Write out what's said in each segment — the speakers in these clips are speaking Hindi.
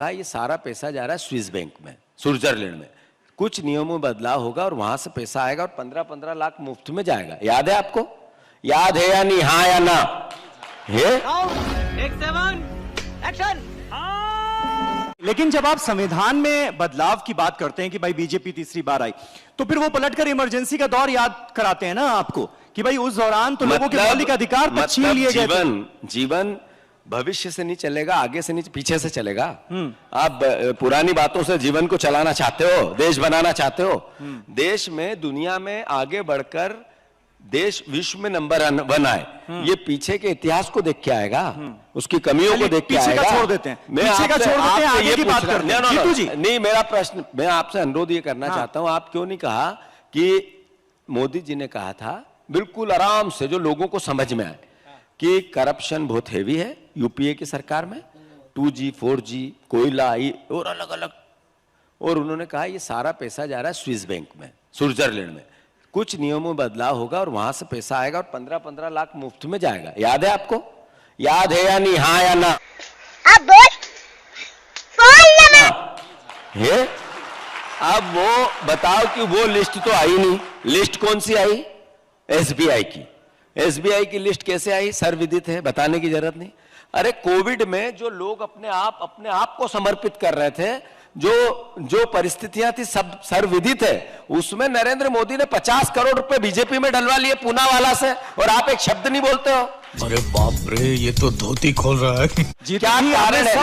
ये सारा पैसा जा रहा है स्विस बैंक में, स्विट्जरलैंड में। कुछ नियमों में बदलाव होगा और वहां से पैसा आएगा और 15-15 लाख मुफ्त में जाएगा। याद है आपको? याद है या नहीं? हाँ या ना? है? एक्शन। लेकिन जब आप संविधान में बदलाव की बात करते हैं कि भाई बीजेपी तीसरी बार आई, तो फिर वो पलटकर इमरजेंसी का दौर याद कराते हैं ना आपको कि भाई उस दौरान तो लोगों के मौलिक अधिकार तो छीन लिए गए थे। जीवन भविष्य से नहीं चलेगा, आगे से नहीं, पीछे से चलेगा। आप पुरानी बातों से जीवन को चलाना चाहते हो, देश बनाना चाहते हो। देश में, दुनिया में आगे बढ़कर देश विश्व में नंबर 1 आए, ये पीछे के इतिहास को देख के आएगा, उसकी कमियों को देख के आएगा। छोड़ देते हैं, पीछे का छोड़ देते हैं, आगे की बात करते हैं। जीतू जी, नहीं, मेरा प्रश्न, मैं आपसे अनुरोध ये करना चाहता हूं, आप क्यों नहीं कहा कि मोदी जी ने कहा था बिल्कुल आराम से, जो लोगों को समझ में आए, कि करप्शन बहुत हेवी है यूपीए की सरकार में, 2G 4G कोयला और अलग अलग, और उन्होंने कहा ये सारा पैसा जा रहा है स्विस बैंक में, स्विट्जरलैंड में। कुछ नियमों में बदलाव होगा और वहां से पैसा आएगा और 15-15 लाख मुफ्त में जाएगा। याद है आपको? याद है या नहीं? हाँ या ना? अब बोल है? अब वो बताओ कि वो लिस्ट तो आई नहीं। लिस्ट कौन सी आई? एसबीआई की। एसबीआई की लिस्ट कैसे आई? सर्वविदित है, बताने की जरूरत नहीं। अरे कोविड में जो लोग अपने आप को समर्पित कर रहे थे, जो परिस्थितियां थी सब सर्वविदित है, उसमें नरेंद्र मोदी ने 50 करोड़ रुपए बीजेपी में डलवा लिए पूनावाला से, और आप एक शब्द नहीं बोलते हो। अरे बाप रे, ये तो धोती खोल रहा है। क्या कारण है?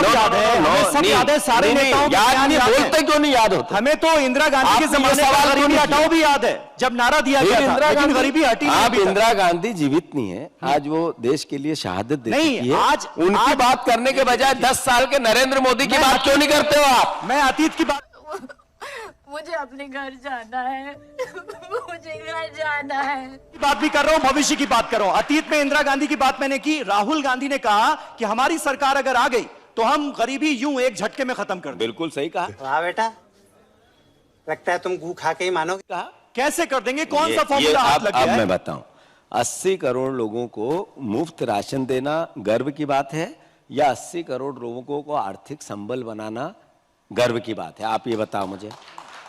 सब याद है, सारे नेताओं याद नहीं, बोलते क्यों नहीं याद होता? हमें तो इंदिरा गांधी के जमाने का गरीबी हटाओ भी याद है, जब नारा दिया गया था, लेकिन गरीबी हटी नहीं। आप इंदिरा गांधी जीवित नहीं है, आज वो देश के लिए शहादत दे चुकी है। आज उनकी बात करने के बजाय 10 साल के नरेंद्र मोदी की बात क्यों नहीं करते हो आप? मैं अतीत की बात, मुझे अपने घर जाना है, मुझे घर जाना है। बात भी कर रहा हूं, भविष्य की बात कर रहा हूं। अतीत में इंदिरा गांधी की बात मैंने की, राहुल गांधी ने कहा कि हमारी सरकार अगर आ गई तो हम गरीबी यूं एक झटके में खत्म कर दें। बिल्कुल सही कहा। वाह बेटा, लगता है तुम गू खा के ही मानोगे। कहा कैसे कर देंगे? कौन सा फॉर्मूला हाथ लग गया है? मैं बताऊं, 80 करोड़ लोगों को मुफ्त राशन देना गर्व की बात है, या 80 करोड़ लोगों को आर्थिक संबल बनाना गर्व की बात है? आप ये बताओ मुझे।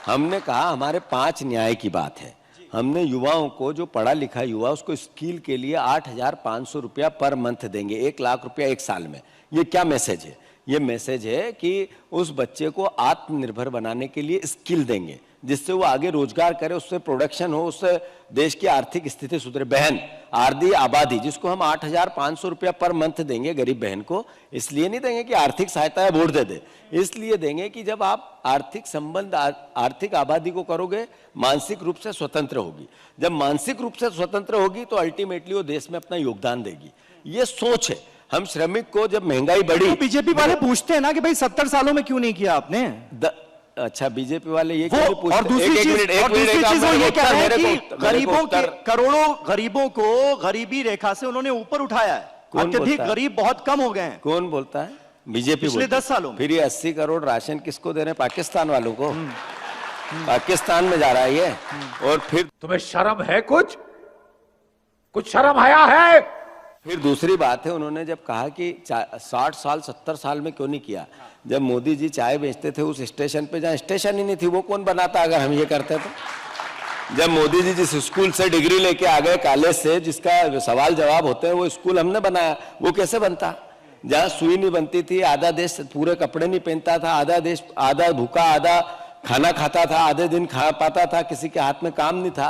हमने कहा हमारे 5 न्याय की बात है। हमने युवाओं को, जो पढ़ा लिखा युवा, उसको स्किल के लिए 8,500 रुपया पर मंथ देंगे, 1 लाख रुपया 1 साल में। ये क्या मैसेज है? ये मैसेज है कि उस बच्चे को आत्मनिर्भर बनाने के लिए स्किल देंगे, जिससे वो आगे रोजगार करे, उससे प्रोडक्शन हो, उससे देश की आर्थिक स्थिति सुधरे। बहन, आर्धी आबादी, जिसको हम 8,500 रुपया पर मंथ देंगे गरीब बहन को, इसलिए नहीं देंगे कि आर्थिक सहायता है वोट दे दे, इसलिए देंगे कि जब आप आर्थिक संबंध आर्थिक आबादी को करोगे, मानसिक रूप से स्वतंत्र होगी। जब मानसिक रूप से स्वतंत्र होगी तो अल्टीमेटली वो देश में अपना योगदान देगी। ये सोच है। हम श्रमिक को, जब महंगाई बढ़ी, बीजेपी वाले पूछते हैं ना कि भाई 70 सालों में क्यों नहीं किया आपने? अच्छा, बीजेपी वाले ये क्यों पूछते? और दूसरी चीज वो ये कह रहे हैं कि गरीबों के, करोड़ों गरीबों को गरीबी रेखा से उन्होंने ऊपर उठाया है। अत्यधिक गरीब बहुत कम हो गए हैं। कौन बोलता है? बीजेपी पिछले 10 सालों में। फिर ये 80 करोड़ राशन किसको दे रहे हैं? पाकिस्तान वालों को। पाकिस्तान में जा रहा है ये। और फिर तुम्हें शर्म है? कुछ शर्म आया है? फिर दूसरी बात है, उन्होंने जब कहा कि 60 साल 70 साल में क्यों नहीं किया, जब मोदी जी चाय बेचते थे उस स्टेशन पे, जहाँ स्टेशन ही नहीं थी, वो कौन बनाता अगर हम ये करते तो? जब मोदी जी जिस स्कूल से डिग्री लेके आ गए, कॉलेज से, जिसका सवाल जवाब होते हैं, वो स्कूल हमने बनाया, वो कैसे बनता? जहाँ सुई नहीं बनती थी, आधा देश पूरे कपड़े नहीं पहनता था, आधा देश आधा भूखा आधा खाना खाता था, आधे दिन खा पाता था, किसी के हाथ में काम नहीं था।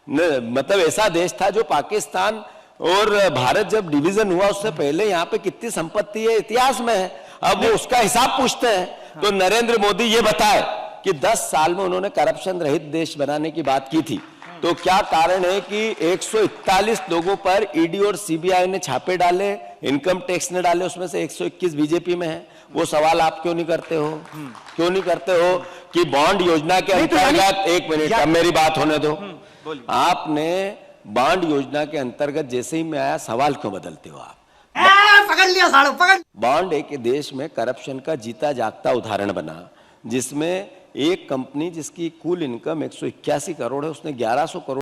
मतलब ऐसा देश था जो पाकिस्तान और भारत जब डिवीजन हुआ उससे पहले यहाँ पे कितनी संपत्ति है, इतिहास में है। अब वो उसका हिसाब पूछते हैं। तो नरेंद्र मोदी ये बताए कि 10 साल में उन्होंने करप्शन रहित देश बनाने की बात की थी, तो क्या कारण है कि 141 लोगों पर ईडी और सीबीआई ने छापे डाले, इनकम टैक्स ने डाले, उसमें से 121 बीजेपी में है? वो सवाल आप क्यों नहीं करते हो? क्यों नहीं करते हो कि बॉन्ड योजना के अंतर्गत, एक मिनट, अब मेरी बात होने दो। आपने बॉन्ड योजना के अंतर्गत जैसे ही मैं आया, सवाल क्यों बदलते हो आप? पकड़ लिया साड़ू, पकड़। बॉन्ड एक देश में करप्शन का जीता जागता उदाहरण बना, जिसमें एक कंपनी जिसकी कुल इनकम 181 करोड़ है, उसने 1100 करोड़